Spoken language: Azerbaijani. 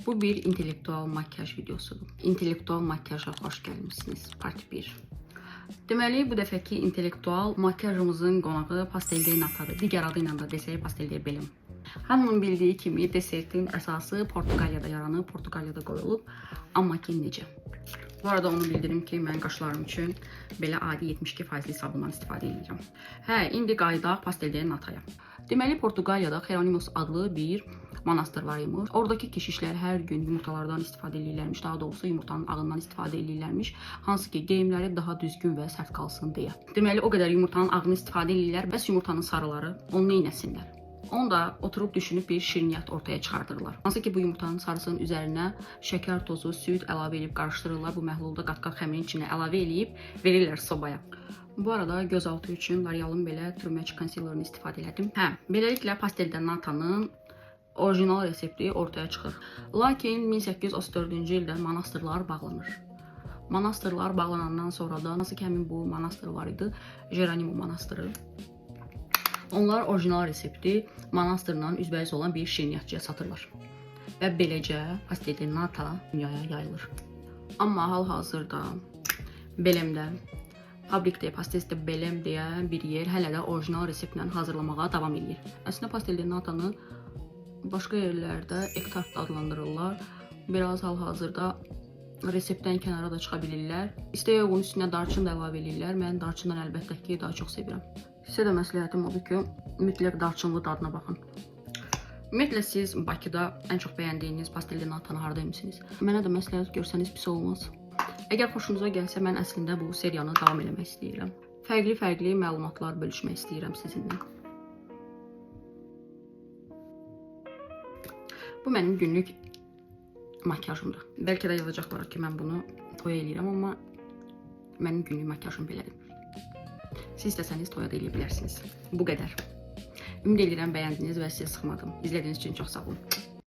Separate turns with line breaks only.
Bu bir intellektual makyaj videosudur. İntellektual makyaja xoş gəlmisiniz. Part 1. Deməli, bu dəfəki intellektual makyajımızın qonağı Pastel de Nata'dır. Digər adı ilə də desək Pastel de Belem. Hamının bildiyi kimi desertin əsası Portuqaliyada yaranıb, Portuqaliyada qoyulub. Amma ki necə? Bu arada onu bildirim ki, mən qaşlarım üçün belə adi 72% sabundan istifadə edirəm. Hə, indi qayıdaq Pastel de Nata'ya. Deməli, Portuqaliyada Hieronymus adlı bir manastır var imiş. Oradakı keşişlər hər gün yumurtalardan istifadə edirlərmiş, daha doğrusu yumurtanın ağından istifadə edirlərmiş, hansı ki geyimləri daha düzgün və sərt qalsın deyə. Deməli, o qədər yumurtanın ağını istifadə edirlər, bəs yumurtanın sarıları onu neynəsinlər? Onu da oturub düşünüb bir şirniyyat ortaya çıxardırlar. Hansı ki bu yumurtanın sarısının üzərinə şəkər tozu, süd əlavə edib qarışdırırlar. Bu məhlulda qat-qat xəmirin içinə əlavə edib verirlər sobaya. Bu arada gözaltı üçün L'Oreal'ın belə True Match Concealer'ını istifadə elədim. Hə, beləliklə Pastel de Nata'nın orijinal resepti ortaya çıxır. Lakin 1834-cü ildə manastırlar bağlanır. Manastırlar bağlanandan sonra da nasıl ki həmin bu manastır var idi, Jeronimo manastırı. Onlar orijinal resepti manastırla üzbəyiz olan bir şirniyyatçıya satırlar. Və beləcə Pastel de Nata dünyaya yayılır. Amma hal-hazırda Belemdə, Fabrik de Pastel de Belem deyə bir yer hələ də orijinal reseptlə hazırlamağa davam edir. Əslində Pastel de Nata'nı başqa yerlərdə ektart adlandırırlar. Biraz hal-hazırda reseptdən kənara da çıxa bilirlər. İstəyə uyğun üstünə darçın da əlavə edirlər. Mən darçından əlbəttə ki, daha çox sevirəm. Sizə də məsləhətim odur ki, mütləq darçınlı dadına baxın. Ümumiyyətlə siz Bakıda ən çox bəyəndiyiniz Pastel de Nata'nı harda yemisiniz? Mənə də məsləhət görsəniz pis olmaz. Əgər xoşunuza gəlsə, mən əslində bu seriyanı davam eləmək istəyirəm. Fərqli məlumatlar bölüşmək istəyirəm sizinlə. Bu mənim günlük makyajımdır. Bəlkə də yazacaqlar ki, mən bunu toya eləyirəm, amma mənim günlük makyajım belədir. Siz istəsəniz toya da eləyə bilərsiniz. Bu qədər. Ümid edirəm bəyəndiniz və sizə sıxmadım. İzlədiyiniz üçün çox sağ olun.